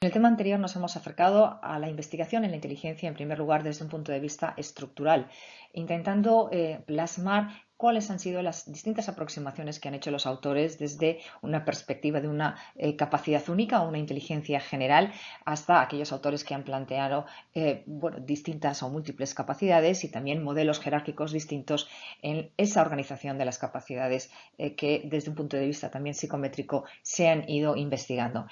En el tema anterior nos hemos acercado a la investigación en la inteligencia, en primer lugar, desde un punto de vista estructural, intentando plasmar cuáles han sido las distintas aproximaciones que han hecho los autores desde una perspectiva de una capacidad única, una inteligencia general, hasta aquellos autores que han planteado distintas o múltiples capacidades y también modelos jerárquicos distintos en esa organización de las capacidades que desde un punto de vista también psicométrico se han ido investigando.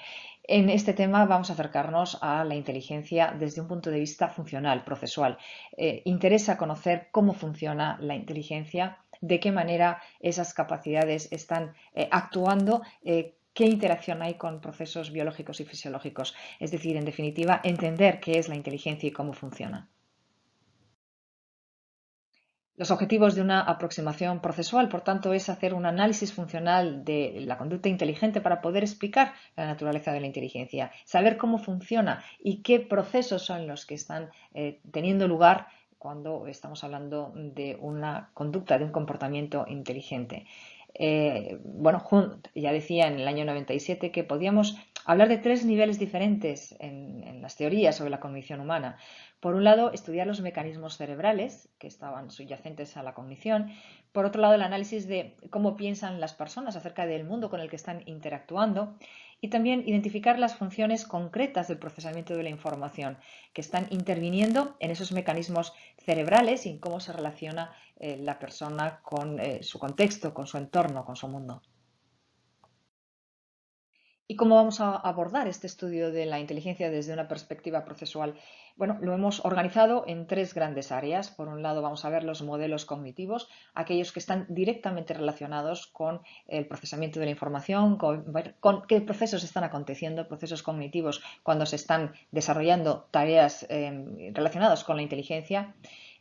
En este tema vamos a acercarnos a la inteligencia desde un punto de vista funcional, procesual. Interesa conocer cómo funciona la inteligencia, de qué manera esas capacidades están actuando, qué interacción hay con procesos biológicos y fisiológicos. Es decir, en definitiva, entender qué es la inteligencia y cómo funciona. Los objetivos de una aproximación procesual, por tanto, es hacer un análisis funcional de la conducta inteligente para poder explicar la naturaleza de la inteligencia, saber cómo funciona y qué procesos son los que están teniendo lugar cuando estamos hablando de una conducta, de un comportamiento inteligente. Hunt ya decía en el año 97 que podíamos hablar de tres niveles diferentes en las teorías sobre la cognición humana. Por un lado, estudiar los mecanismos cerebrales que estaban subyacentes a la cognición. Por otro lado, el análisis de cómo piensan las personas acerca del mundo con el que están interactuando. Y también identificar las funciones concretas del procesamiento de la información que están interviniendo en esos mecanismos cerebrales y en cómo se relaciona la persona con su contexto, con su entorno, con su mundo. ¿Y cómo vamos a abordar este estudio de la inteligencia desde una perspectiva procesual? Bueno, lo hemos organizado en tres grandes áreas. Por un lado, vamos a ver los modelos cognitivos, aquellos que están directamente relacionados con el procesamiento de la información, con qué procesos están aconteciendo, procesos cognitivos, cuando se están desarrollando tareas relacionadas con la inteligencia.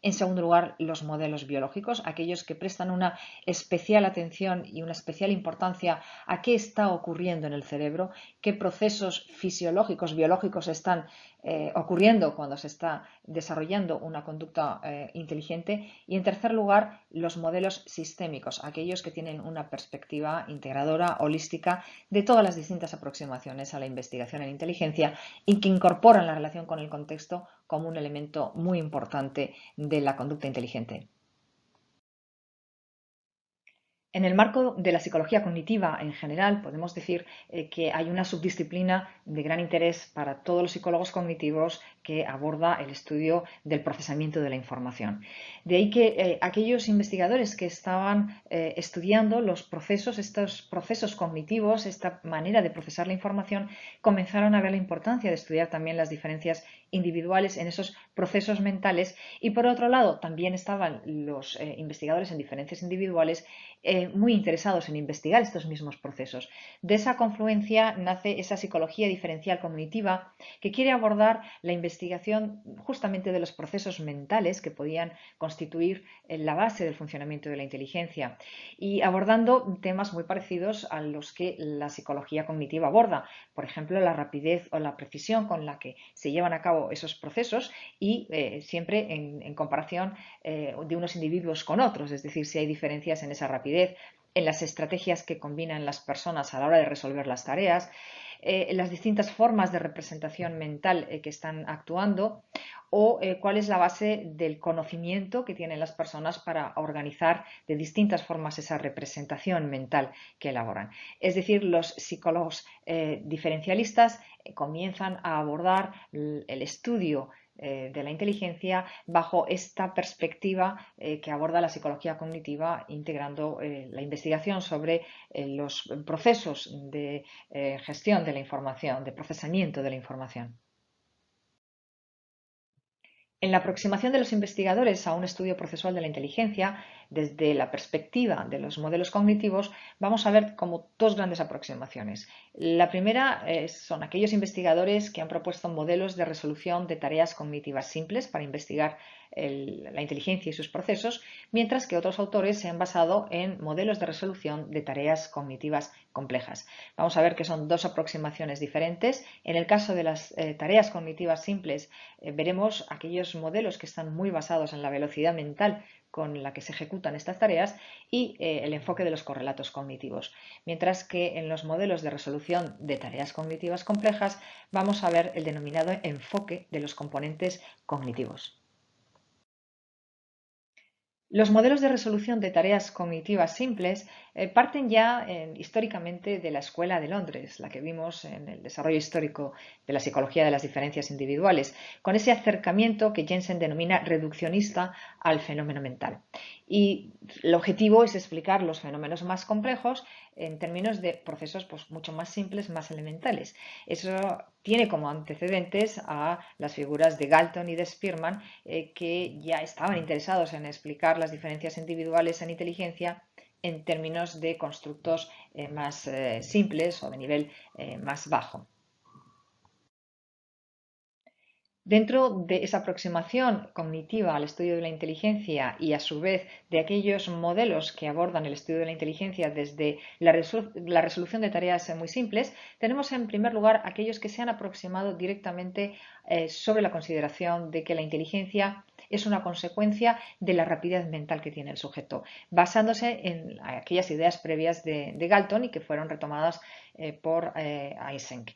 En segundo lugar, los modelos biológicos, aquellos que prestan una especial atención y una especial importancia a qué está ocurriendo en el cerebro, qué procesos fisiológicos, biológicos están ocurriendo cuando se está desarrollando una conducta inteligente. Y en tercer lugar, los modelos sistémicos, aquellos que tienen una perspectiva integradora, holística, de todas las distintas aproximaciones a la investigación en inteligencia y que incorporan la relación con el contexto como un elemento muy importante de la conducta inteligente. En el marco de la psicología cognitiva en general, podemos decir que hay una subdisciplina de gran interés para todos los psicólogos cognitivos que aborda el estudio del procesamiento de la información. De ahí que aquellos investigadores que estaban estudiando los procesos, estos procesos cognitivos, esta manera de procesar la información, comenzaron a ver la importancia de estudiar también las diferencias individuales en esos procesos mentales y por otro lado también estaban los investigadores en diferencias individuales muy interesados en investigar estos mismos procesos. De esa confluencia nace esa psicología diferencial cognitiva que quiere abordar la investigación justamente de los procesos mentales que podían constituir la base del funcionamiento de la inteligencia y abordando temas muy parecidos a los que la psicología cognitiva aborda, por ejemplo, la rapidez o la precisión con la que se llevan a cabo esos procesos y siempre en comparación de unos individuos con otros, es decir, si hay diferencias en esa rapidez, en las estrategias que combinan las personas a la hora de resolver las tareas, las distintas formas de representación mental que están actuando o cuál es la base del conocimiento que tienen las personas para organizar de distintas formas esa representación mental que elaboran. Es decir, los psicólogos diferencialistas comienzan a abordar el estudio de la inteligencia bajo esta perspectiva que aborda la psicología cognitiva, integrando la investigación sobre los procesos de gestión de la información, de procesamiento de la información. En la aproximación de los investigadores a un estudio procesual de la inteligencia, desde la perspectiva de los modelos cognitivos, vamos a ver como dos grandes aproximaciones. La primera son aquellos investigadores que han propuesto modelos de resolución de tareas cognitivas simples para investigar la inteligencia y sus procesos, mientras que otros autores se han basado en modelos de resolución de tareas cognitivas complejas. Vamos a ver que son dos aproximaciones diferentes. En el caso de las tareas cognitivas simples, veremos aquellos modelos que están muy basados en la velocidad mental con la que se ejecutan estas tareas y el enfoque de los correlatos cognitivos. Mientras que en los modelos de resolución de tareas cognitivas complejas vamos a ver el denominado enfoque de los componentes cognitivos. Los modelos de resolución de tareas cognitivas simples parten ya históricamente de la Escuela de Londres, la que vimos en el desarrollo histórico de la psicología de las diferencias individuales, con ese acercamiento que Jensen denomina reduccionista al fenómeno mental. Y el objetivo es explicar los fenómenos más complejos en términos de procesos pues, mucho más simples, más elementales. Eso tiene como antecedentes a las figuras de Galton y de Spearman, que ya estaban interesados en explicar las diferencias individuales en inteligencia en términos de constructos más simples o de nivel más bajo. Dentro de esa aproximación cognitiva al estudio de la inteligencia y a su vez de aquellos modelos que abordan el estudio de la inteligencia desde la resolución de tareas muy simples, tenemos en primer lugar aquellos que se han aproximado directamente sobre la consideración de que la inteligencia es una consecuencia de la rapidez mental que tiene el sujeto, basándose en aquellas ideas previas de Galton y que fueron retomadas por Eysenck.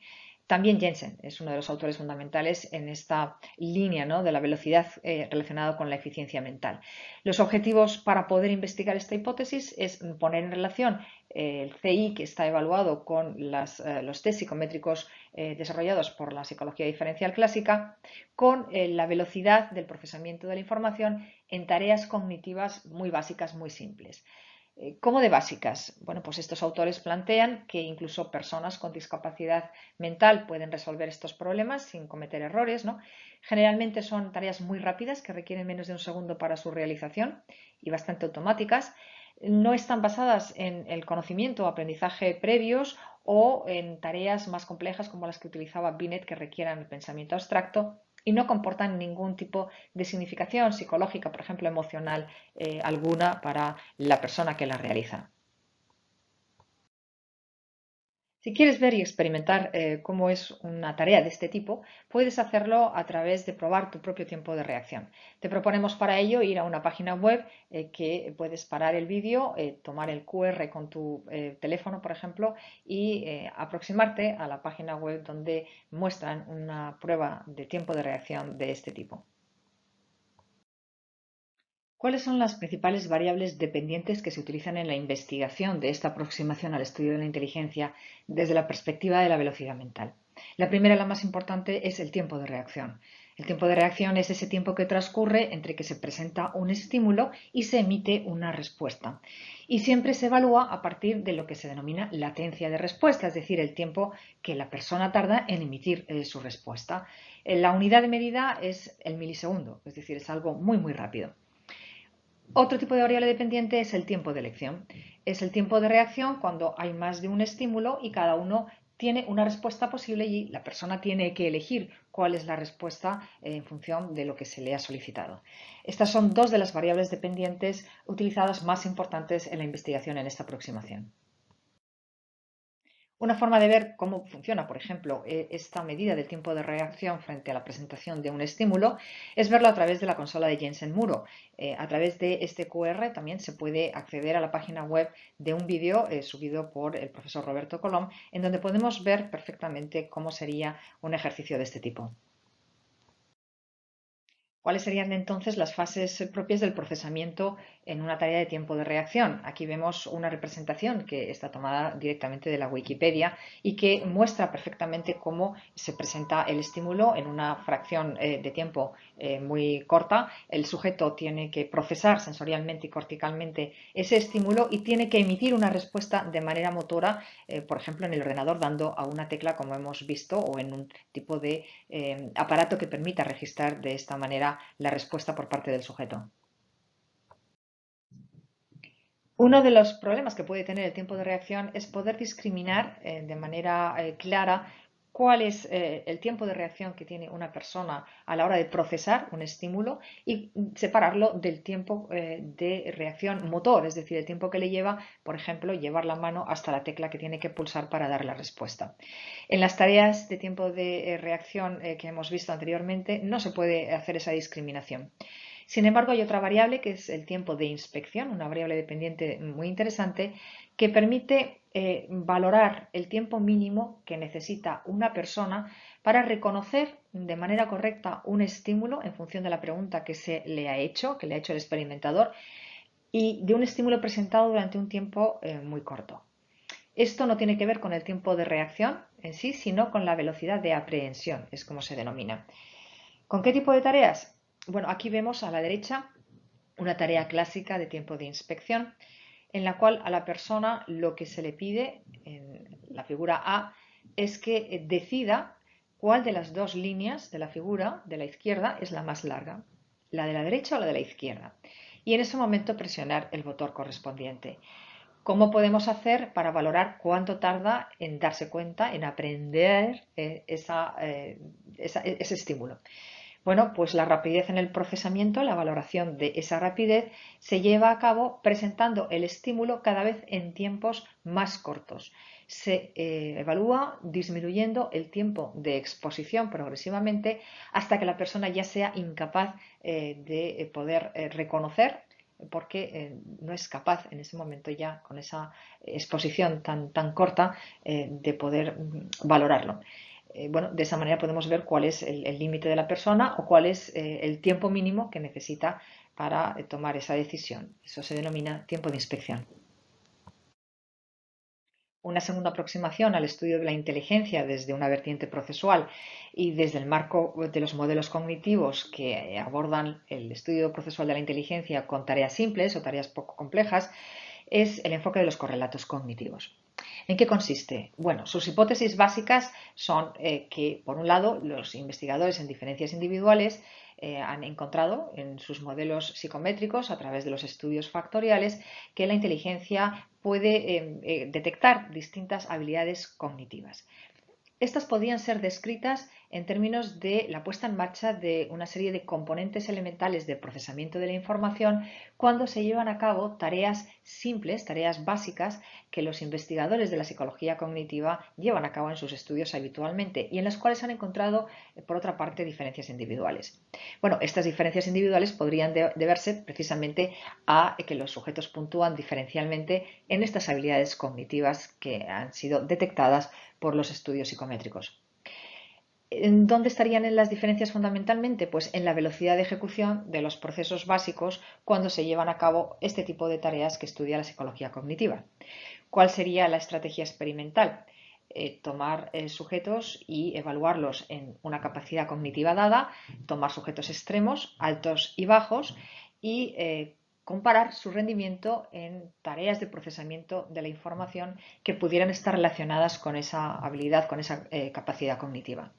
También Jensen es uno de los autores fundamentales en esta línea, ¿no?, de la velocidad relacionada con la eficiencia mental. Los objetivos para poder investigar esta hipótesis es poner en relación el CI que está evaluado con los test psicométricos desarrollados por la psicología diferencial clásica con la velocidad del procesamiento de la información en tareas cognitivas muy básicas, muy simples. ¿Cómo de básicas? Bueno, pues estos autores plantean que incluso personas con discapacidad mental pueden resolver estos problemas sin cometer errores, ¿no? Generalmente son tareas muy rápidas que requieren menos de un segundo para su realización y bastante automáticas. No están basadas en el conocimiento o aprendizaje previos o en tareas más complejas como las que utilizaba Binet que requieran el pensamiento abstracto y no comportan ningún tipo de significación psicológica, por ejemplo, emocional alguna para la persona que la realiza. Si quieres ver y experimentar cómo es una tarea de este tipo, puedes hacerlo a través de probar tu propio tiempo de reacción. Te proponemos para ello ir a una página web que puedes parar el vídeo, tomar el QR con tu teléfono, por ejemplo, y aproximarte a la página web donde muestran una prueba de tiempo de reacción de este tipo. ¿Cuáles son las principales variables dependientes que se utilizan en la investigación de esta aproximación al estudio de la inteligencia desde la perspectiva de la velocidad mental? La primera, la más importante, es el tiempo de reacción. El tiempo de reacción es ese tiempo que transcurre entre que se presenta un estímulo y se emite una respuesta. Y siempre se evalúa a partir de lo que se denomina latencia de respuesta, es decir, el tiempo que la persona tarda en emitir su respuesta. La unidad de medida es el milisegundo, es decir, es algo muy, muy rápido. Otro tipo de variable dependiente es el tiempo de elección. Es el tiempo de reacción cuando hay más de un estímulo y cada uno tiene una respuesta posible y la persona tiene que elegir cuál es la respuesta en función de lo que se le ha solicitado. Estas son dos de las variables dependientes utilizadas más importantes en la investigación en esta aproximación. Una forma de ver cómo funciona, por ejemplo, esta medida del tiempo de reacción frente a la presentación de un estímulo es verlo a través de la consola de Jensen-Muro. A través de este QR también se puede acceder a la página web de un vídeo subido por el profesor Roberto Colom, en donde podemos ver perfectamente cómo sería un ejercicio de este tipo. ¿Cuáles serían entonces las fases propias del procesamiento en una tarea de tiempo de reacción? Aquí vemos una representación que está tomada directamente de la Wikipedia y que muestra perfectamente cómo se presenta el estímulo en una fracción de tiempo muy corta. El sujeto tiene que procesar sensorialmente y corticalmente ese estímulo y tiene que emitir una respuesta de manera motora, por ejemplo, en el ordenador dando a una tecla, como hemos visto, o en un tipo de aparato que permita registrar de esta manera la respuesta por parte del sujeto. Uno de los problemas que puede tener el tiempo de reacción es poder discriminar de manera clara cuál es el tiempo de reacción que tiene una persona a la hora de procesar un estímulo y separarlo del tiempo de reacción motor, es decir, el tiempo que le lleva, por ejemplo, llevar la mano hasta la tecla que tiene que pulsar para dar la respuesta. En las tareas de tiempo de reacción que hemos visto anteriormente no se puede hacer esa discriminación. Sin embargo, hay otra variable que es el tiempo de inspección, una variable dependiente muy interesante que permite valorar el tiempo mínimo que necesita una persona para reconocer de manera correcta un estímulo en función de la pregunta que se le ha hecho, que le ha hecho el experimentador, y de un estímulo presentado durante un tiempo muy corto. Esto no tiene que ver con el tiempo de reacción en sí, sino con la velocidad de aprehensión, es como se denomina. ¿Con qué tipo de tareas? Bueno, aquí vemos a la derecha una tarea clásica de tiempo de inspección, en la cual a la persona lo que se le pide en la figura A es que decida cuál de las dos líneas de la figura de la izquierda es la más larga, la de la derecha o la de la izquierda. Y en ese momento presionar el botón correspondiente. ¿Cómo podemos hacer para valorar cuánto tarda en darse cuenta, en aprender ese estímulo? Bueno, pues la rapidez en el procesamiento, la valoración de esa rapidez, se lleva a cabo presentando el estímulo cada vez en tiempos más cortos. Se evalúa disminuyendo el tiempo de exposición progresivamente hasta que la persona ya sea incapaz de poder reconocer porque no es capaz en ese momento ya con esa exposición tan corta de poder valorarlo. Bueno, de esa manera podemos ver cuál es el límite de la persona o cuál es el tiempo mínimo que necesita para tomar esa decisión. Eso se denomina tiempo de inspección. Una segunda aproximación al estudio de la inteligencia desde una vertiente procesual y desde el marco de los modelos cognitivos que abordan el estudio procesual de la inteligencia con tareas simples o tareas poco complejas es el enfoque de los correlatos cognitivos. ¿En qué consiste? Bueno, sus hipótesis básicas son que, por un lado, los investigadores en diferencias individuales han encontrado en sus modelos psicométricos, a través de los estudios factoriales, que la inteligencia puede detectar distintas habilidades cognitivas. Estas podían ser descritas en términos de la puesta en marcha de una serie de componentes elementales de procesamiento de la información cuando se llevan a cabo tareas simples, tareas básicas que los investigadores de la psicología cognitiva llevan a cabo en sus estudios habitualmente y en las cuales han encontrado, por otra parte, diferencias individuales. Bueno, estas diferencias individuales podrían deberse precisamente a que los sujetos puntúan diferencialmente en estas habilidades cognitivas que han sido detectadas por los estudios psicométricos. ¿En dónde estarían las diferencias fundamentalmente? Pues en la velocidad de ejecución de los procesos básicos cuando se llevan a cabo este tipo de tareas que estudia la psicología cognitiva. ¿Cuál sería la estrategia experimental? Tomar sujetos y evaluarlos en una capacidad cognitiva dada, tomar sujetos extremos, altos y bajos, y comparar su rendimiento en tareas de procesamiento de la información que pudieran estar relacionadas con esa habilidad, con esa capacidad cognitiva.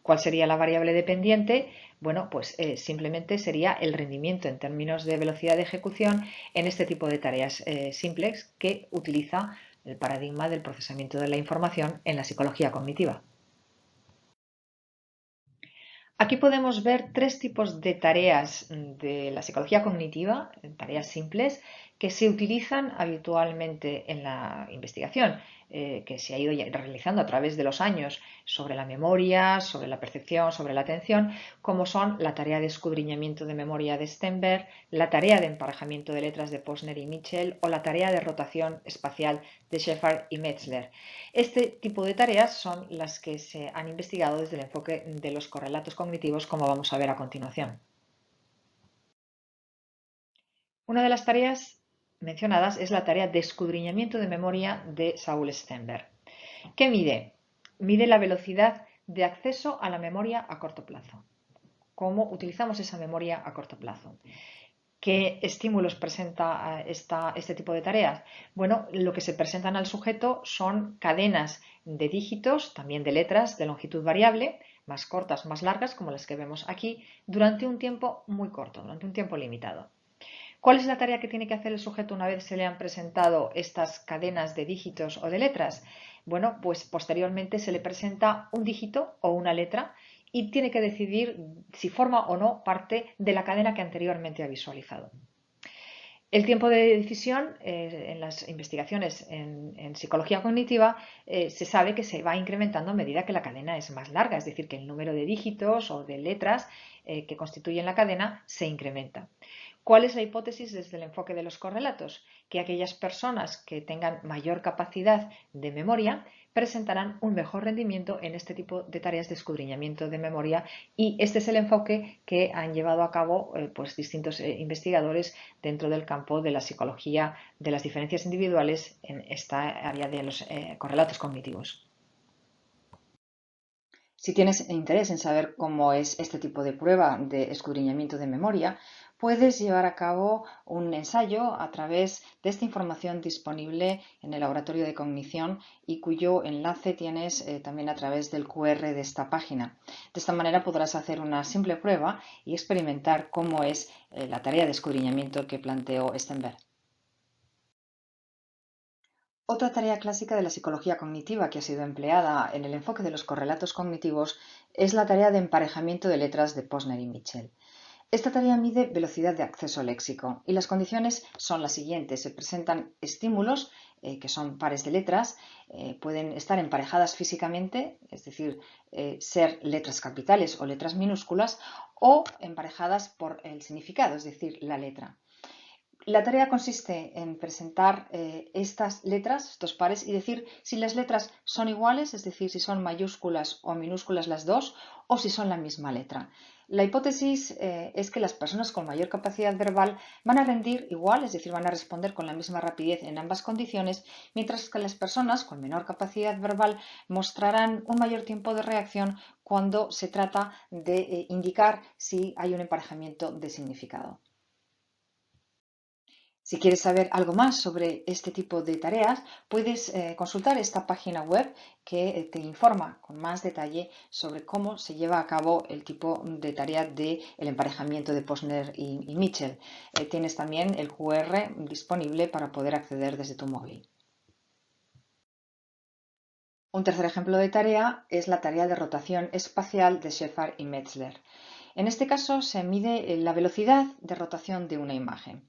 ¿Cuál sería la variable dependiente? Bueno, pues simplemente sería el rendimiento en términos de velocidad de ejecución en este tipo de tareas simples que utiliza el paradigma del procesamiento de la información en la psicología cognitiva. Aquí podemos ver tres tipos de tareas de la psicología cognitiva, tareas simples, que se utilizan habitualmente en la investigación, que se ha ido realizando a través de los años sobre la memoria, sobre la percepción, sobre la atención, como son la tarea de escudriñamiento de memoria de Stenberg, la tarea de emparejamiento de letras de Posner y Mitchell o la tarea de rotación espacial de Shepard y Metzler. Este tipo de tareas son las que se han investigado desde el enfoque de los correlatos cognitivos, como vamos a ver a continuación. Una de las tareas mencionadas es la tarea de escudriñamiento de memoria de Saul Stenberg. ¿Qué mide? Mide la velocidad de acceso a la memoria a corto plazo. ¿Cómo utilizamos esa memoria a corto plazo? ¿Qué estímulos presenta este tipo de tareas? Bueno, lo que se presentan al sujeto son cadenas de dígitos, también de letras de longitud variable, más cortas, más largas, como las que vemos aquí, durante un tiempo muy corto, durante un tiempo limitado. ¿Cuál es la tarea que tiene que hacer el sujeto una vez se le han presentado estas cadenas de dígitos o de letras? Bueno, pues posteriormente se le presenta un dígito o una letra y tiene que decidir si forma o no parte de la cadena que anteriormente ha visualizado. El tiempo de decisión en las investigaciones en psicología cognitiva se sabe que se va incrementando a medida que la cadena es más larga, es decir, que el número de dígitos o de letras que constituyen la cadena se incrementa. ¿Cuál es la hipótesis desde el enfoque de los correlatos? Que aquellas personas que tengan mayor capacidad de memoria presentarán un mejor rendimiento en este tipo de tareas de escudriñamiento de memoria, y este es el enfoque que han llevado a cabo pues distintos investigadores dentro del campo de la psicología de las diferencias individuales en esta área de los correlatos cognitivos. Si tienes interés en saber cómo es este tipo de prueba de escudriñamiento de memoria, puedes llevar a cabo un ensayo a través de esta información disponible en el Laboratorio de Cognición y cuyo enlace tienes también a través del QR de esta página. De esta manera podrás hacer una simple prueba y experimentar cómo es la tarea de escudriñamiento que planteó Stenberg. Otra tarea clásica de la psicología cognitiva que ha sido empleada en el enfoque de los correlatos cognitivos es la tarea de emparejamiento de letras de Posner y Mitchell. Esta tarea mide velocidad de acceso léxico y las condiciones son las siguientes. Se presentan estímulos que son pares de letras, pueden estar emparejadas físicamente, es decir, ser letras capitales o letras minúsculas, o emparejadas por el significado, es decir, la letra. La tarea consiste en presentar estas letras, estos pares, y decir si las letras son iguales, es decir, si son mayúsculas o minúsculas las dos, o si son la misma letra. La hipótesis es que las personas con mayor capacidad verbal van a rendir igual, es decir, van a responder con la misma rapidez en ambas condiciones, mientras que las personas con menor capacidad verbal mostrarán un mayor tiempo de reacción cuando se trata de indicar si hay un emparejamiento de significado. Si quieres saber algo más sobre este tipo de tareas, puedes consultar esta página web que te informa con más detalle sobre cómo se lleva a cabo el tipo de tarea del emparejamiento de Posner y Mitchell. Tienes también el QR disponible para poder acceder desde tu móvil. Un tercer ejemplo de tarea es la tarea de rotación espacial de Shepard y Metzler. En este caso se mide la velocidad de rotación de una imagen.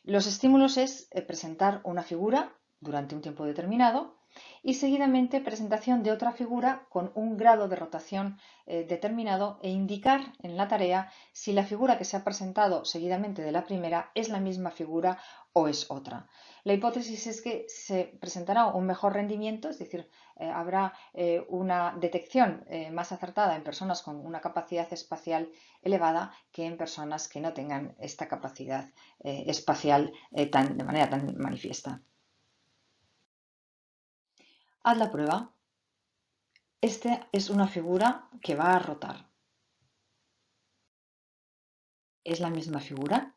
Los estímulos es presentar una figura durante un tiempo determinado y seguidamente presentación de otra figura con un grado de rotación determinado, e indicar en la tarea si la figura que se ha presentado seguidamente de la primera es la misma figura o es otra. La hipótesis es que se presentará un mejor rendimiento, es decir, habrá una detección más acertada en personas con una capacidad espacial elevada que en personas que no tengan esta capacidad espacial de manera tan manifiesta. Haz la prueba. Esta es una figura que va a rotar. ¿Es la misma figura?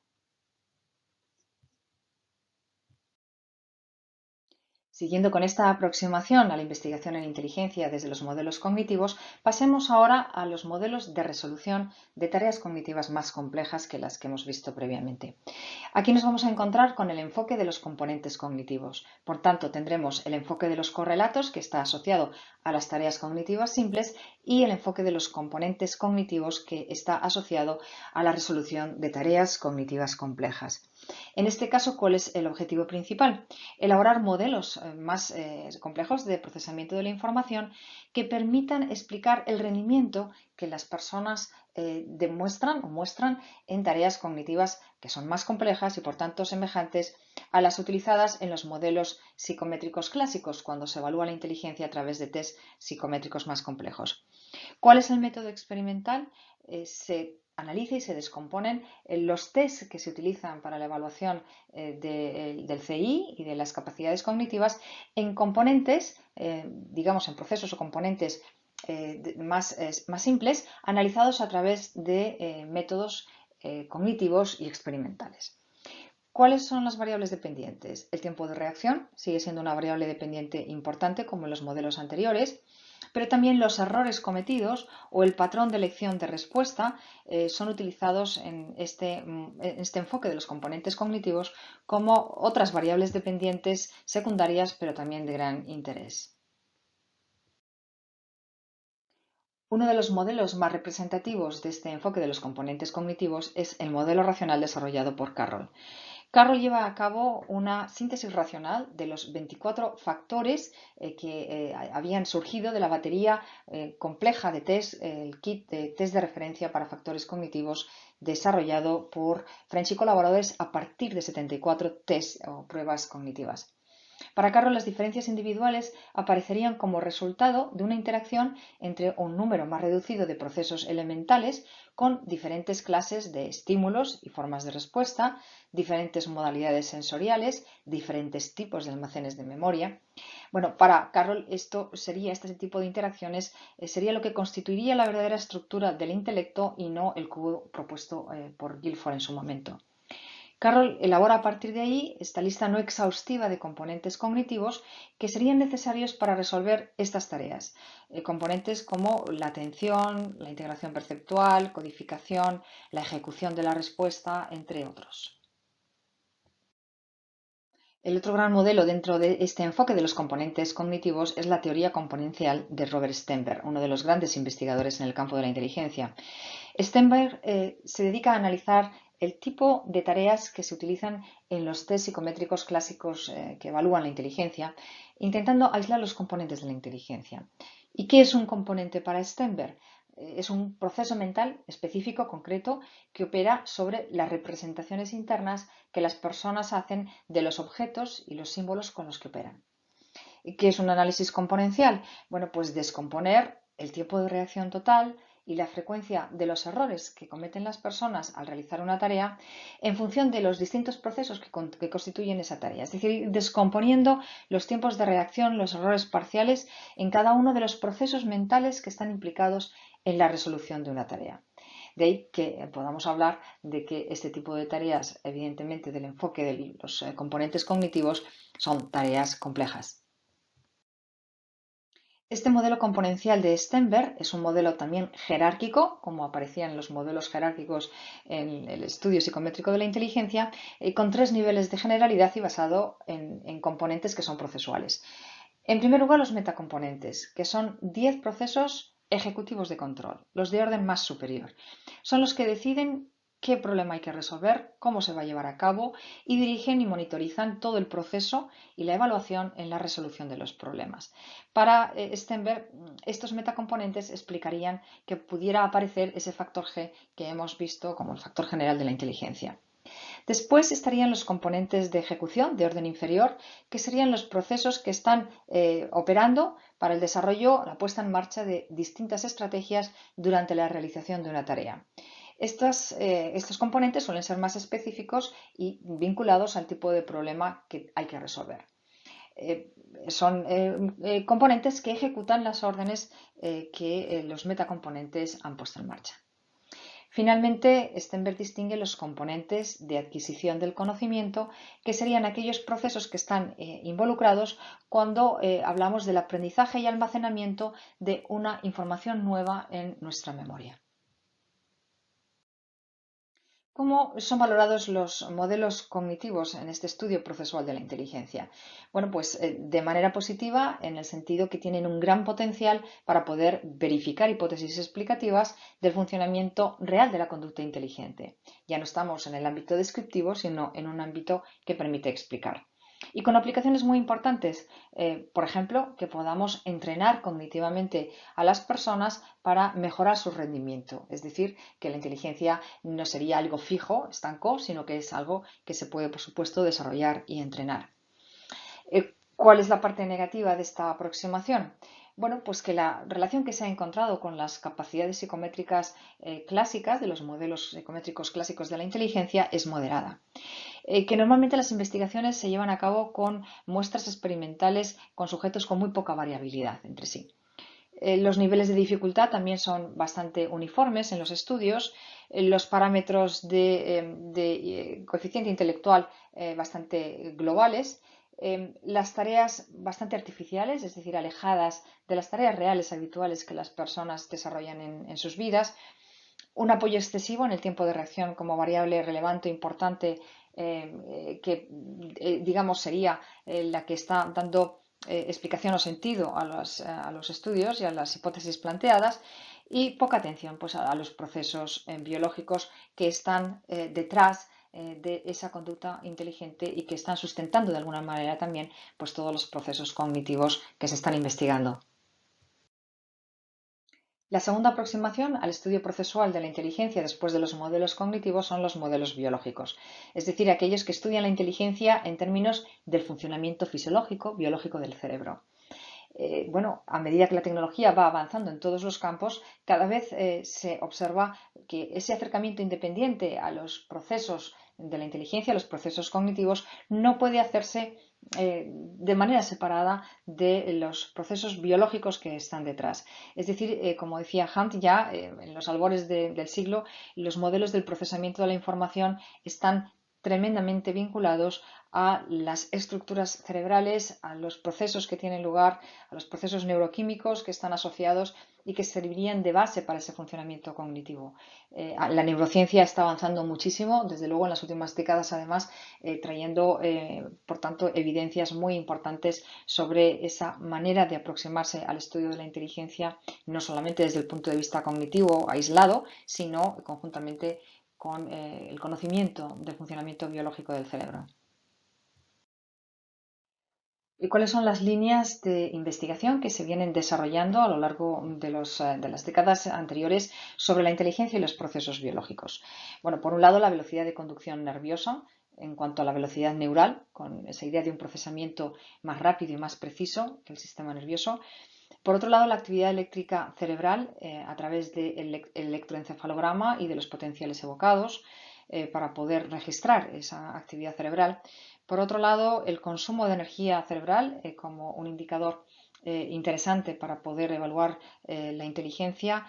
Siguiendo con esta aproximación a la investigación en inteligencia desde los modelos cognitivos, pasemos ahora a los modelos de resolución de tareas cognitivas más complejas que las que hemos visto previamente. Aquí nos vamos a encontrar con el enfoque de los componentes cognitivos. Por tanto, tendremos el enfoque de los correlatos, que está asociado a las tareas cognitivas simples, y el enfoque de los componentes cognitivos, que está asociado a la resolución de tareas cognitivas complejas. En este caso, ¿cuál es el objetivo principal? Elaborar modelos más complejos de procesamiento de la información que permitan explicar el rendimiento que las personas demuestran o muestran en tareas cognitivas que son más complejas y por tanto semejantes a las utilizadas en los modelos psicométricos clásicos, cuando se evalúa la inteligencia a través de test psicométricos más complejos. ¿Cuál es el método experimental? Se analiza y se descomponen los test que se utilizan para la evaluación del CI y de las capacidades cognitivas en componentes, digamos en procesos o componentes más simples, analizados a través de métodos cognitivos y experimentales. ¿Cuáles son las variables dependientes? El tiempo de reacción sigue siendo una variable dependiente importante como en los modelos anteriores, pero también los errores cometidos o el patrón de elección de respuesta son utilizados en este enfoque de los componentes cognitivos como otras variables dependientes secundarias, pero también de gran interés. Uno de los modelos más representativos de este enfoque de los componentes cognitivos es el modelo racional desarrollado por Carroll. Carroll lleva a cabo una síntesis racional de los 24 factores que habían surgido de la batería compleja de test, el kit de test de referencia para factores cognitivos desarrollado por French y colaboradores a partir de 74 test o pruebas cognitivas. Para Carroll, las diferencias individuales aparecerían como resultado de una interacción entre un número más reducido de procesos elementales con diferentes clases de estímulos y formas de respuesta, diferentes modalidades sensoriales, diferentes tipos de almacenes de memoria. Bueno, para Carroll este tipo de interacciones sería lo que constituiría la verdadera estructura del intelecto y no el cubo propuesto por Guilford en su momento. Carroll elabora a partir de ahí esta lista no exhaustiva de componentes cognitivos que serían necesarios para resolver estas tareas. Componentes como la atención, la integración perceptual, codificación, la ejecución de la respuesta, entre otros. El otro gran modelo dentro de este enfoque de los componentes cognitivos es la teoría componencial de Robert Sternberg, uno de los grandes investigadores en el campo de la inteligencia. Sternberg se dedica a analizar el tipo de tareas que se utilizan en los test psicométricos clásicos que evalúan la inteligencia, intentando aislar los componentes de la inteligencia. ¿Y qué es un componente para Sternberg? Es un proceso mental específico, concreto, que opera sobre las representaciones internas que las personas hacen de los objetos y los símbolos con los que operan. ¿Qué es un análisis componencial? Bueno, pues descomponer el tiempo de reacción total y la frecuencia de los errores que cometen las personas al realizar una tarea en función de los distintos procesos que constituyen esa tarea. Es decir, descomponiendo los tiempos de reacción, los errores parciales en cada uno de los procesos mentales que están implicados en la resolución de una tarea. De ahí que podamos hablar de que este tipo de tareas, evidentemente del enfoque de los componentes cognitivos, son tareas complejas. Este modelo componencial de Sternberg es un modelo también jerárquico, como aparecían los modelos jerárquicos en el estudio psicométrico de la inteligencia, con 3 niveles de generalidad y basado en componentes que son procesuales. En primer lugar, los metacomponentes, que son 10 procesos ejecutivos de control, los de orden más superior. Son los que deciden qué problema hay que resolver, cómo se va a llevar a cabo y dirigen y monitorizan todo el proceso y la evaluación en la resolución de los problemas. Para Sternberg, estos metacomponentes explicarían que pudiera aparecer ese factor G que hemos visto como el factor general de la inteligencia. Después estarían los componentes de ejecución de orden inferior, que serían los procesos que están operando para el desarrollo, la puesta en marcha de distintas estrategias durante la realización de una tarea. Estos componentes suelen ser más específicos y vinculados al tipo de problema que hay que resolver. Son componentes que ejecutan las órdenes que los metacomponentes han puesto en marcha. Finalmente, Sternberg distingue los componentes de adquisición del conocimiento, que serían aquellos procesos que están involucrados cuando hablamos del aprendizaje y almacenamiento de una información nueva en nuestra memoria. ¿Cómo son valorados los modelos cognitivos en este estudio procesual de la inteligencia? Bueno, pues de manera positiva, en el sentido que tienen un gran potencial para poder verificar hipótesis explicativas del funcionamiento real de la conducta inteligente. Ya no estamos en el ámbito descriptivo, sino en un ámbito que permite explicar. Y con aplicaciones muy importantes, por ejemplo, que podamos entrenar cognitivamente a las personas para mejorar su rendimiento. Es decir, que la inteligencia no sería algo fijo, estanco, sino que es algo que se puede, por supuesto, desarrollar y entrenar. ¿Cuál es la parte negativa de esta aproximación? Bueno, pues que la relación que se ha encontrado con las capacidades psicométricas clásicas, de los modelos psicométricos clásicos de la inteligencia, es moderada. Que normalmente las investigaciones se llevan a cabo con muestras experimentales con sujetos con muy poca variabilidad entre sí. Los niveles de dificultad también son bastante uniformes en los estudios, los parámetros de coeficiente intelectual bastante globales, las tareas bastante artificiales, es decir, alejadas de las tareas reales habituales que las personas desarrollan en sus vidas, un apoyo excesivo en el tiempo de reacción como variable relevante e importante que digamos sería la que está dando explicación o sentido a los estudios y a las hipótesis planteadas, y poca atención pues, a los procesos biológicos que están detrás de esa conducta inteligente y que están sustentando de alguna manera también pues, todos los procesos cognitivos que se están investigando. La segunda aproximación al estudio procesual de la inteligencia después de los modelos cognitivos son los modelos biológicos, es decir, aquellos que estudian la inteligencia en términos del funcionamiento fisiológico, biológico del cerebro. Bueno, a medida que la tecnología va avanzando en todos los campos, cada vez se observa que ese acercamiento independiente a los procesos de la inteligencia, a los procesos cognitivos, no puede hacerse de manera separada de los procesos biológicos que están detrás. Es decir, como decía Hunt, ya en los albores del siglo, los modelos del procesamiento de la información están tremendamente vinculados a las estructuras cerebrales, a los procesos que tienen lugar, a los procesos neuroquímicos que están asociados y que servirían de base para ese funcionamiento cognitivo. La neurociencia está avanzando muchísimo, desde luego en las últimas décadas, además, trayendo, por tanto, evidencias muy importantes sobre esa manera de aproximarse al estudio de la inteligencia, no solamente desde el punto de vista cognitivo aislado, sino conjuntamente con el conocimiento del funcionamiento biológico del cerebro. ¿Y cuáles son las líneas de investigación que se vienen desarrollando a lo largo de las décadas anteriores sobre la inteligencia y los procesos biológicos? Bueno, por un lado, la velocidad de conducción nerviosa en cuanto a la velocidad neural, con esa idea de un procesamiento más rápido y más preciso que el sistema nervioso. Por otro lado, la actividad eléctrica cerebral a través del electroencefalograma y de los potenciales evocados para poder registrar esa actividad cerebral. Por otro lado, el consumo de energía cerebral como un indicador interesante para poder evaluar la inteligencia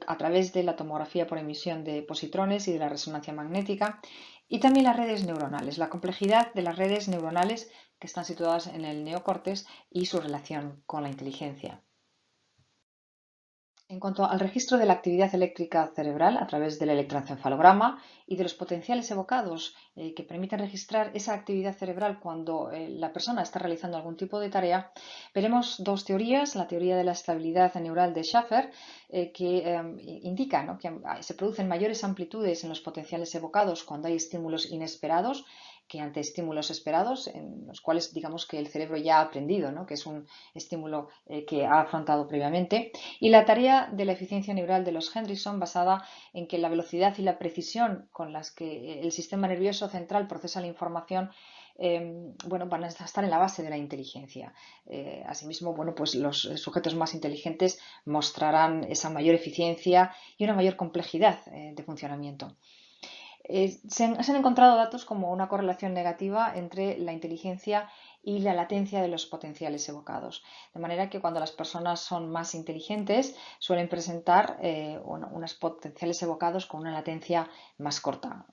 a través de la tomografía por emisión de positrones y de la resonancia magnética. Y también las redes neuronales, la complejidad de las redes neuronales que están situadas en el neocortes y su relación con la inteligencia. En cuanto al registro de la actividad eléctrica cerebral a través del electroencefalograma y de los potenciales evocados que permiten registrar esa actividad cerebral cuando la persona está realizando algún tipo de tarea, veremos dos teorías. La teoría de la estabilidad neural de Schaffer, que indica, ¿no?, que se producen mayores amplitudes en los potenciales evocados cuando hay estímulos inesperados que ante estímulos esperados, en los cuales digamos que el cerebro ya ha aprendido, ¿no?, que es un estímulo que ha afrontado previamente. Y la tarea de la eficiencia neural de los Henderson, basada en que la velocidad y la precisión con las que el sistema nervioso central procesa la información bueno, van a estar en la base de la inteligencia. Asimismo, bueno, pues los sujetos más inteligentes mostrarán esa mayor eficiencia y una mayor complejidad de funcionamiento. Se han encontrado datos como una correlación negativa entre la inteligencia y la latencia de los potenciales evocados. De manera que cuando las personas son más inteligentes suelen presentar unos potenciales evocados con una latencia más corta.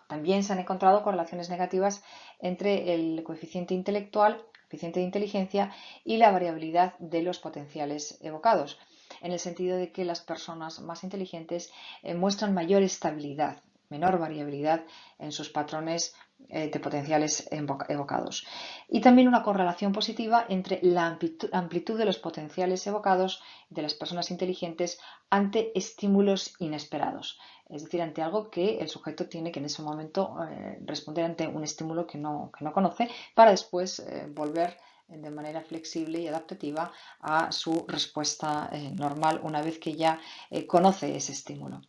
También se han encontrado correlaciones negativas entre el coeficiente intelectual, coeficiente de inteligencia y la variabilidad de los potenciales evocados, en el sentido de que las personas más inteligentes muestran mayor estabilidad, menor variabilidad en sus patrones de potenciales evocados. Y también una correlación positiva entre la amplitud de los potenciales evocados de las personas inteligentes ante estímulos inesperados. Es decir, ante algo que el sujeto tiene que en ese momento responder ante un estímulo que no conoce para después volver de manera flexible y adaptativa a su respuesta normal una vez que ya conoce ese estímulo.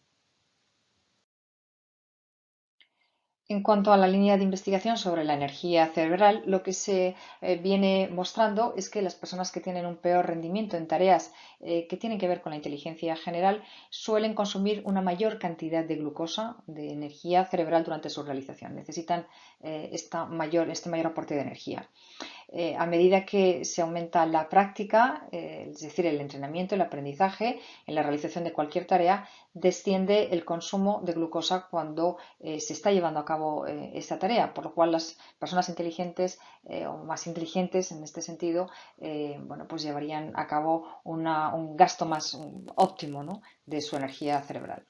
En cuanto a la línea de investigación sobre la energía cerebral, lo que se viene mostrando es que las personas que tienen un peor rendimiento en tareas que tienen que ver con la inteligencia general suelen consumir una mayor cantidad de glucosa, de energía cerebral durante su realización. Necesitan este mayor aporte de energía. A medida que se aumenta la práctica, es decir, el entrenamiento, el aprendizaje en la realización de cualquier tarea, desciende el consumo de glucosa cuando se está llevando a cabo esta tarea, por lo cual las personas inteligentes o más inteligentes en este sentido, bueno, pues llevarían a cabo un gasto más óptimo, ¿no?, de su energía cerebral.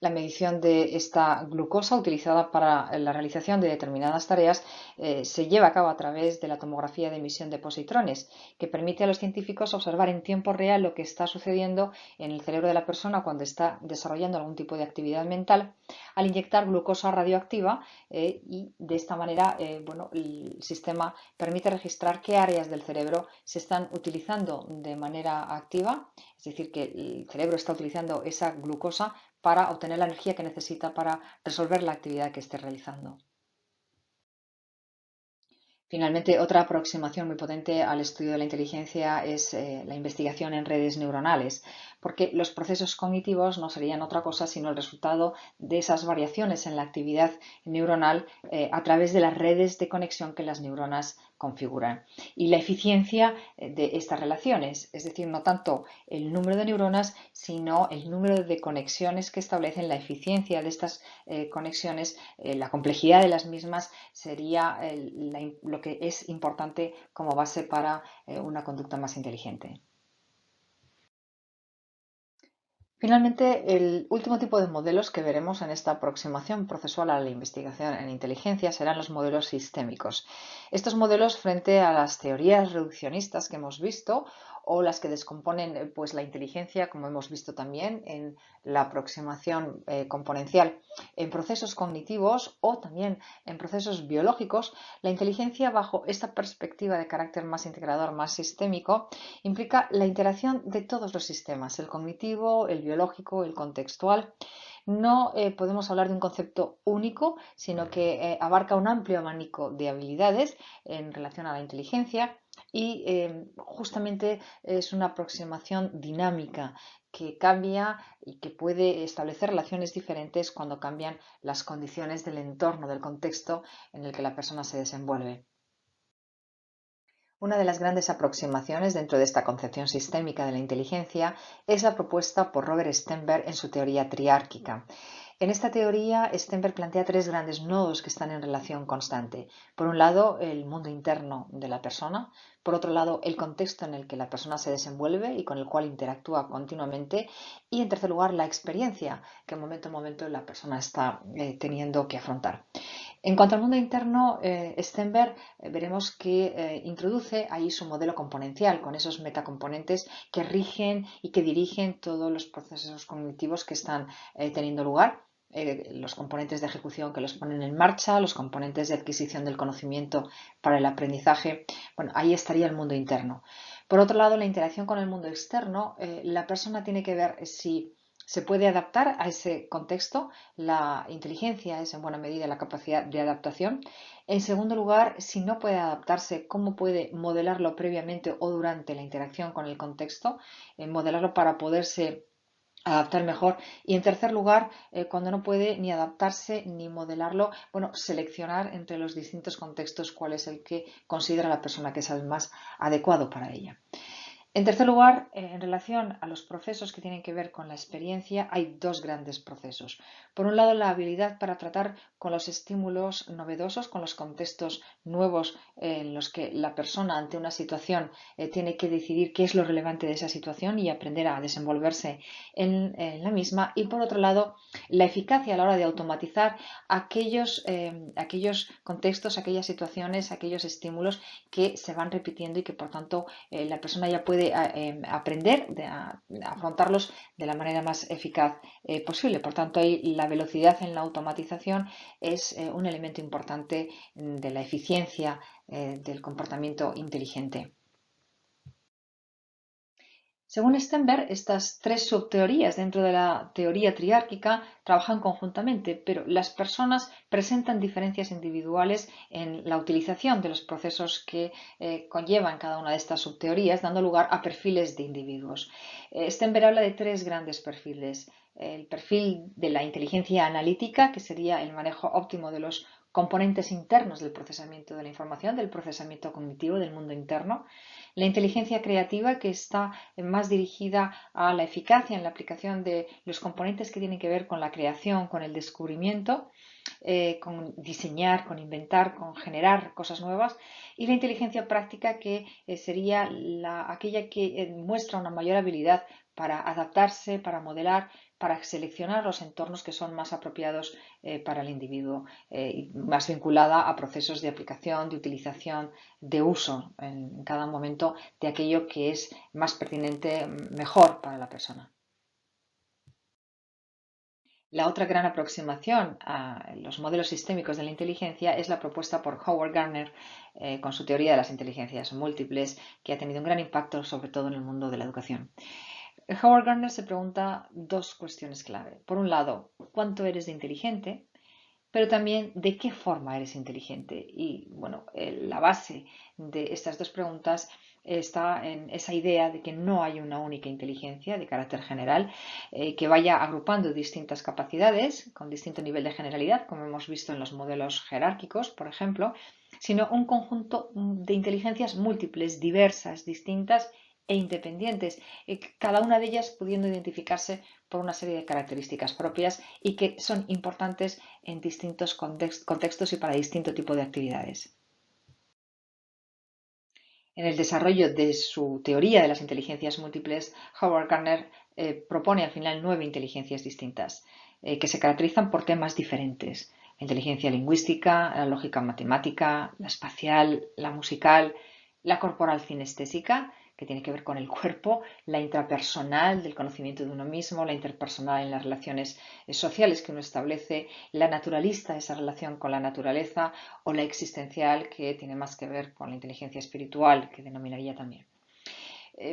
La medición de esta glucosa utilizada para la realización de determinadas tareas se lleva a cabo a través de la tomografía de emisión de positrones, que permite a los científicos observar en tiempo real lo que está sucediendo en el cerebro de la persona cuando está desarrollando algún tipo de actividad mental al inyectar glucosa radioactiva y de esta manera bueno, el sistema permite registrar qué áreas del cerebro se están utilizando de manera activa, es decir, que el cerebro está utilizando esa glucosa para obtener la energía que necesita para resolver la actividad que esté realizando. Finalmente, otra aproximación muy potente al estudio de la inteligencia es la investigación en redes neuronales, porque los procesos cognitivos no serían otra cosa sino el resultado de esas variaciones en la actividad neuronal a través de las redes de conexión que las neuronas configuran. Y la eficiencia de estas relaciones, es decir, no tanto el número de neuronas, sino el número de conexiones que establecen, la eficiencia de estas conexiones, la complejidad de las mismas sería lo que es importante como base para una conducta más inteligente. Finalmente, el último tipo de modelos que veremos en esta aproximación procesual a la investigación en inteligencia serán los modelos sistémicos. Estos modelos, frente a las teorías reduccionistas que hemos visto o las que descomponen pues, la inteligencia, como hemos visto también en la aproximación componencial en procesos cognitivos o también en procesos biológicos, la inteligencia bajo esta perspectiva de carácter más integrador, más sistémico, implica la interacción de todos los sistemas, el cognitivo, el biológico, el contextual. No podemos hablar de un concepto único, sino que abarca un amplio abanico de habilidades en relación a la inteligencia y justamente es una aproximación dinámica que cambia y que puede establecer relaciones diferentes cuando cambian las condiciones del entorno, del contexto en el que la persona se desenvuelve. Una de las grandes aproximaciones dentro de esta concepción sistémica de la inteligencia es la propuesta por Robert Stenberg en su teoría triárquica. En esta teoría, Stenberg plantea tres grandes nodos que están en relación constante. Por un lado, el mundo interno de la persona. Por otro lado, el contexto en el que la persona se desenvuelve y con el cual interactúa continuamente. Y en tercer lugar, la experiencia que de momento en momento la persona está teniendo que afrontar. En cuanto al mundo interno, Stenberg veremos que introduce ahí su modelo componencial con esos metacomponentes que rigen y que dirigen todos los procesos cognitivos que están teniendo lugar. Los componentes de ejecución que los ponen en marcha, los componentes de adquisición del conocimiento para el aprendizaje. Bueno, ahí estaría el mundo interno. Por otro lado, la interacción con el mundo externo, la persona tiene que ver si se puede adaptar a ese contexto. La inteligencia es en buena medida la capacidad de adaptación. En segundo lugar, si no puede adaptarse, ¿cómo puede modelarlo previamente o durante la interacción con el contexto? Modelarlo para poderse adaptar mejor. Y en tercer lugar, cuando no puede ni adaptarse ni modelarlo, bueno, seleccionar entre los distintos contextos cuál es el que considera la persona que es el más adecuado para ella. En tercer lugar, en relación a los procesos que tienen que ver con la experiencia, hay dos grandes procesos. Por un lado, la habilidad para tratar con los estímulos novedosos, con los contextos nuevos en los que la persona ante una situación tiene que decidir qué es lo relevante de esa situación y aprender a desenvolverse en la misma. Y por otro lado, la eficacia a la hora de automatizar aquellos contextos, aquellas situaciones, aquellos estímulos que se van repitiendo y que por tanto la persona ya puede aprender a afrontarlos de la manera más eficaz posible. Por tanto, ahí la velocidad en la automatización es un elemento importante de la eficiencia del comportamiento inteligente. Según Stenberg, estas tres subteorías dentro de la teoría triárquica trabajan conjuntamente, pero las personas presentan diferencias individuales en la utilización de los procesos que conllevan cada una de estas subteorías, dando lugar a perfiles de individuos. Stenberg habla de tres grandes perfiles. El perfil de la inteligencia analítica, que sería el manejo óptimo de los componentes internos del procesamiento de la información, del procesamiento cognitivo del mundo interno. La inteligencia creativa, que está más dirigida a la eficacia en la aplicación de los componentes que tienen que ver con la creación, con el descubrimiento. con diseñar, con inventar, con generar cosas nuevas, y la inteligencia práctica, que sería aquella que muestra una mayor habilidad para adaptarse, para modelar, para seleccionar los entornos que son más apropiados para el individuo, y más vinculada a procesos de aplicación, de utilización, de uso en cada momento de aquello que es más pertinente, mejor para la persona. La otra gran aproximación a los modelos sistémicos de la inteligencia es la propuesta por Howard Gardner con su teoría de las inteligencias múltiples, que ha tenido un gran impacto sobre todo en el mundo de la educación. Howard Gardner se pregunta dos cuestiones clave. Por un lado, ¿cuánto eres de inteligente? Pero también de qué forma eres inteligente. Y bueno, la base de estas dos preguntas está en esa idea de que no hay una única inteligencia de carácter general que vaya agrupando distintas capacidades con distinto nivel de generalidad, como hemos visto en los modelos jerárquicos, por ejemplo, sino un conjunto de inteligencias múltiples, diversas, distintas e independientes, cada una de ellas pudiendo identificarse por una serie de características propias y que son importantes en distintos contextos y para distinto tipo de actividades. En el desarrollo de su teoría de las inteligencias múltiples, Howard Gardner propone al final 9 inteligencias distintas que se caracterizan por temas diferentes. La inteligencia lingüística, la lógica matemática, la espacial, la musical, la corporal cinestésica, que tiene que ver con el cuerpo, la intrapersonal, del conocimiento de uno mismo, la interpersonal en las relaciones sociales que uno establece, la naturalista, esa relación con la naturaleza, o la existencial, que tiene más que ver con la inteligencia espiritual, que denominaría también.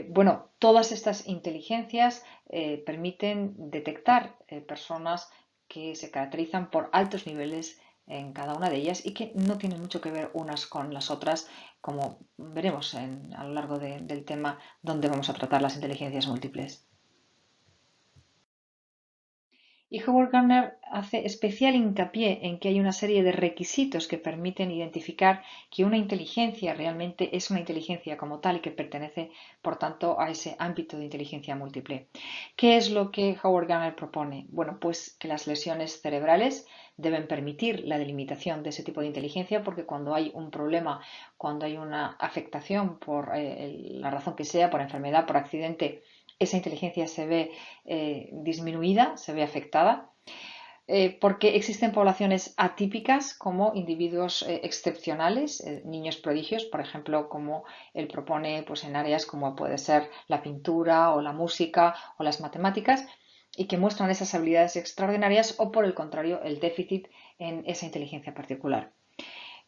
Bueno, todas estas inteligencias permiten detectar personas que se caracterizan por altos niveles en cada una de ellas y que no tienen mucho que ver unas con las otras, como veremos a lo largo del tema donde vamos a tratar las inteligencias múltiples. Y Howard Gardner hace especial hincapié en que hay una serie de requisitos que permiten identificar que una inteligencia realmente es una inteligencia como tal y que pertenece, por tanto, a ese ámbito de inteligencia múltiple. ¿Qué es lo que Howard Gardner propone? Bueno, pues que las lesiones cerebrales deben permitir la delimitación de ese tipo de inteligencia, porque cuando hay un problema, cuando hay una afectación por la razón que sea, por enfermedad, por accidente, esa inteligencia se ve disminuida, se ve afectada, porque existen poblaciones atípicas como individuos excepcionales, niños prodigios, por ejemplo, como él propone pues, en áreas como puede ser la pintura o la música o las matemáticas, y que muestran esas habilidades extraordinarias, o por el contrario, el déficit en esa inteligencia particular,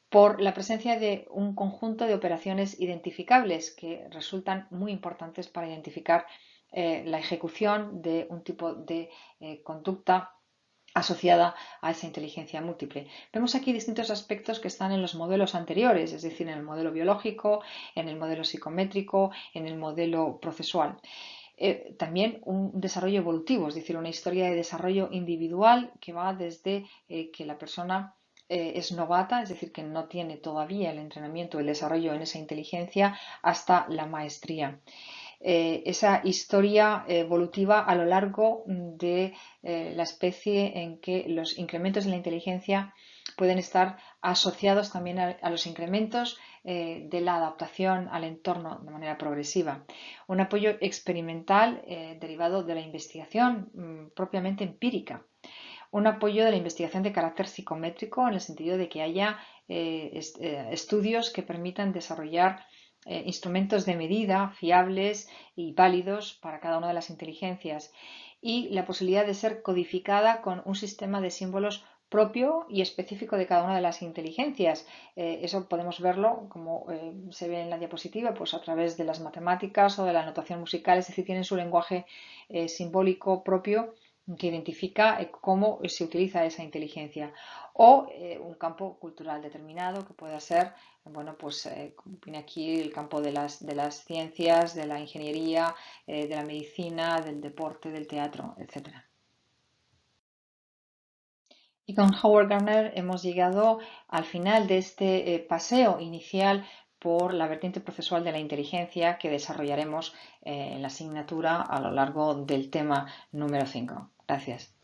por la presencia de un conjunto de operaciones identificables que resultan muy importantes para identificar la ejecución de un tipo de conducta asociada a esa inteligencia múltiple. Vemos aquí distintos aspectos que están en los modelos anteriores, es decir, en el modelo biológico, en el modelo psicométrico, en el modelo procesual. También un desarrollo evolutivo, es decir, una historia de desarrollo individual que va desde que la persona es novata, es decir, que no tiene todavía el entrenamiento, el desarrollo en esa inteligencia, hasta la maestría. Esa historia evolutiva a lo largo de la especie, en que los incrementos de la inteligencia pueden estar asociados también a los incrementos de la adaptación al entorno de manera progresiva. Un apoyo experimental derivado de la investigación propiamente empírica. Un apoyo de la investigación de carácter psicométrico, en el sentido de que haya estudios que permitan desarrollar instrumentos de medida fiables y válidos para cada una de las inteligencias, y la posibilidad de ser codificada con un sistema de símbolos propio y específico de cada una de las inteligencias. Eso podemos verlo, como se ve en la diapositiva, pues a través de las matemáticas o de la notación musical, es decir, tienen su lenguaje simbólico propio que identifica cómo se utiliza esa inteligencia, o un campo cultural determinado que pueda ser, bueno, pues como viene aquí, el campo de las ciencias, de la ingeniería, de la medicina, del deporte, del teatro, etc. Y con Howard Gardner hemos llegado al final de este paseo inicial por la vertiente procesual de la inteligencia que desarrollaremos en la asignatura a lo largo del tema número 5. Gracias.